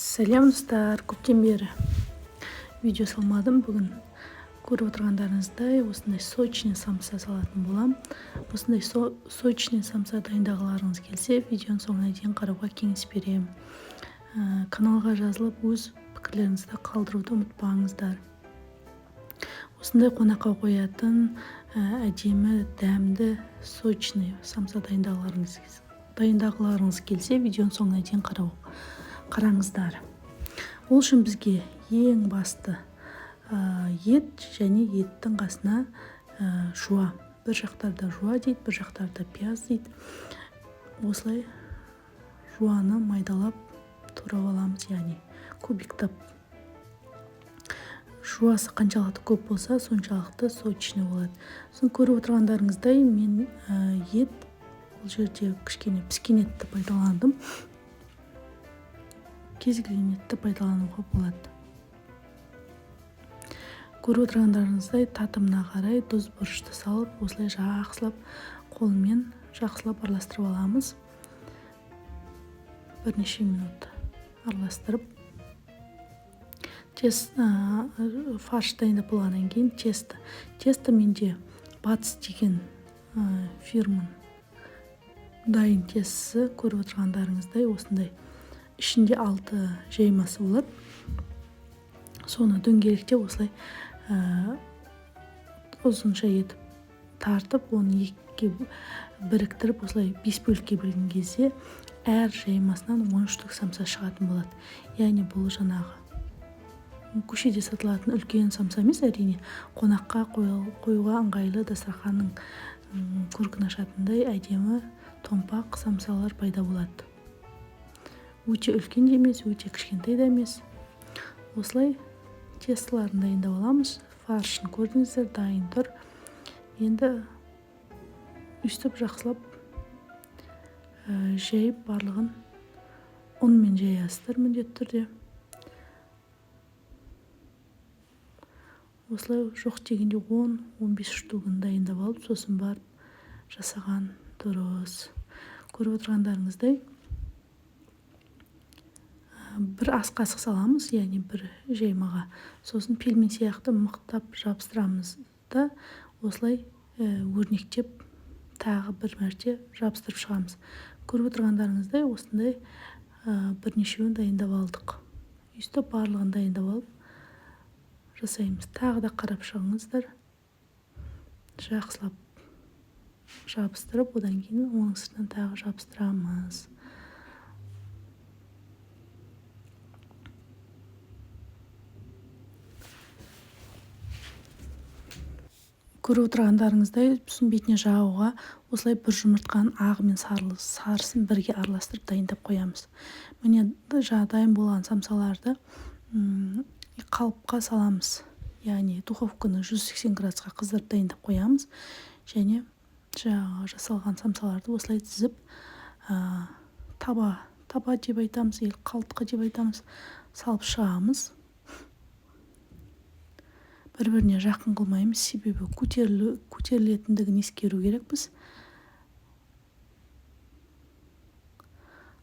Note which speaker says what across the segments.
Speaker 1: Сәлем достар, көптен бері видео салмадым. Бүгін көріп отырғандарыңыздай осындай сочный самса салатын болам. Осындай сочный самса дайындағыларыңыз келсе, видеоның соңына дейін қарауға кеңес беремін. Каналға жазылып, өз пікірлеріңізді қалдыруды ұмытпаңыздар. Осындай қонаққа қоятын әдемі, дәмді, сочный самса дайындағыларыңыз келсе, видеоның соңына дейін қараңыздар. Ол үшін бізге ең басты ет және еттің қасына жуа. Бір жақтарда жуа дейді, бір жақтарда пияз дейді. Осылай жуаны майдалап турап аламыз, яғни кубиктап. Жуасы қаншалықты көп болса, соншалықты сочный болады. Сосын көріп отырғандарыңыздай мен ет бұл жерде кішкене піскен етті пайдаландым. Кез келген етті пайдалануға болады. Көріп отырғандарыңыздай татымына қарай тұз бұрышты салып, осылай жақсылап қолмен жақсылап араластырып аламыз. Бірнеше минут араластырып, фарш дайындап болғаннан кейін тесто менде Батыс деген фирманың дайын тестісі. Көріп отырғандарыңыздай осындай ішінде 6 жаймасы болады. Соны дөңгелекте осылай ұзынша етіп тартып, оны екіге біріктіріп, осылай 5 бөлікке бөлген кезде әр жаймасынан 13 штук самса шығатын болады. Яғни бұл жаңағы көшеде сатылатын үлкен самса емес, әрине қонаққа қоюға ыңғайлы, дастарханның көркін ашатындай әдемі томпақ самсалар пайда болады. Өте үлкен де емес, өте кішкентай да емес. Осылай тесталарын дайындап аламыз. Фаршын көрдіңіздер, дайын тұр. Енді үстіп жақсылап жайып барлығын ұнмен жаясыздар міндетті түрде. Осылай жоқ дегенде 10-15 штугын дайындап алып, сосын барып жасаған дұрыс. Көріп отырғандарыңыздай бір ас қасық саламыз, яғни бір жаймаға. Сосын пельмен сияқты мықтап жабыстырамыз да, осылай өрнектеп тағы бір мәрте жабыстырып шығамыз. Көріп отырғандарыңыздай осындай бірнешеуін дайындап алдық. Өйстіп барлығын дайындап алып жасаймыз. Тағы да қарап шығыңыздар. Жақсылап жабыстырып, одан кейін оның сыртынан тағы жабыстырамыз. Көріп отырғандарыңыздай сосын бетіне жағуға осылай бір жұмыртқаның ағы мен сарысын бірге араластырып дайындап қоямыз. Міне дайын болған самсаларды қалыпқа саламыз. Яғни духовканы 180 градусқа қыздырып дайындап қоямыз. Және жасалған самсаларды осылай тізіп, таба деп айтамыз, қалтқы деп айтамыз, салып шығамыз. Бір-біріне жақын қылмаймыз, себебі көтерілетіндігін ескеру керекпіз.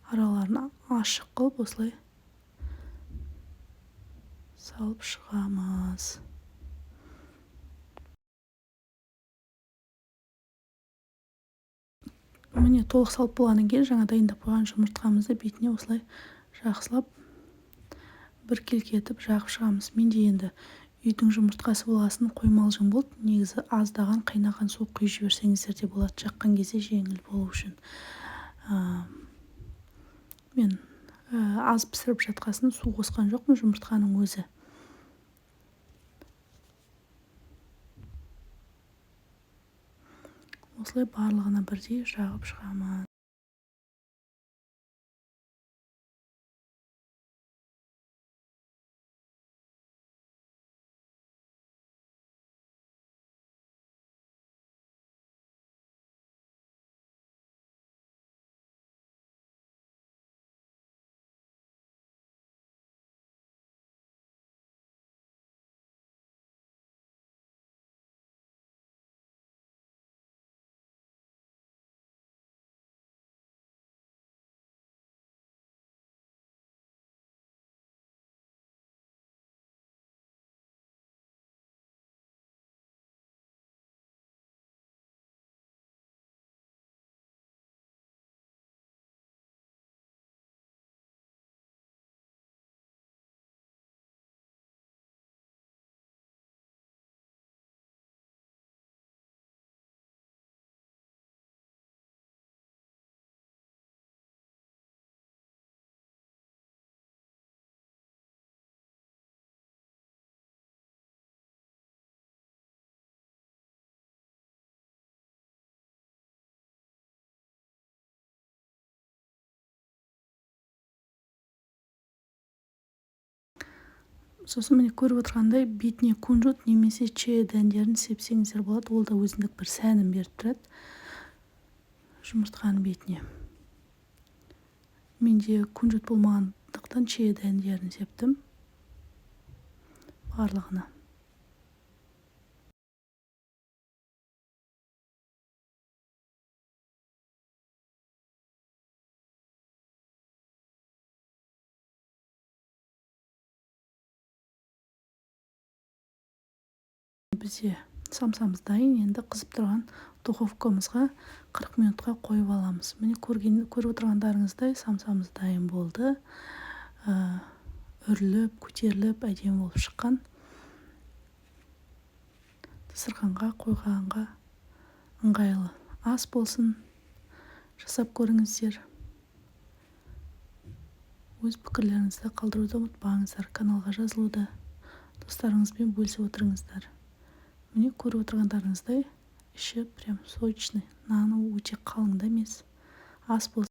Speaker 1: Араларын ашық қылып, осылай салып шығамыз. Міне толық салып болғаннан кейін жаңа дайындап қойған жұмыртқамызды бетіне осылай жақсылап бір келкетіп жағып шығамыз. Менде енді үйдің жұмыртқасы болғасын қоймалжың болды. Негізі аздаған қайнаған су құйып жіберсеңіздер де болады, жаққан кезде жеңіл болу үшін. Мен аз пісіріп жатқасын су қосқан жоқпын, жұмыртқаның өзі. Осылай барлығына бірдей жағып шығамыз. Сосын міне көріп отырғандай бетіне кунжут немесе чия дәндерін сепсеңіздер болады. Ол да өзіндік бір сәнін беріп тұрады жұмыртқаның бетіне. Менде кунжут болмағандықтан чия дәндерін септім барлығына. Бізде самсамыз дайын. Енді қызып тұрған духовкамызға 40 минутқа қойып аламыз. Міне көріп отырғандарыңыздай самсамыз дайын болды. Үріліп, көтеріліп, әдемі болып шыққан. Дастарханға қойғанға ыңғайлы ас болсын. Жасап көріңіздер. Өз пікірлеріңізді қалдыруды ұмытпаңыздар. Каналға жазылуды, достарыңызбен бөлісіп отырыңыздар. Міне көріп отырғандарыңыздай іші прям сочный. Наны өте қалың да емес. Ас болсын.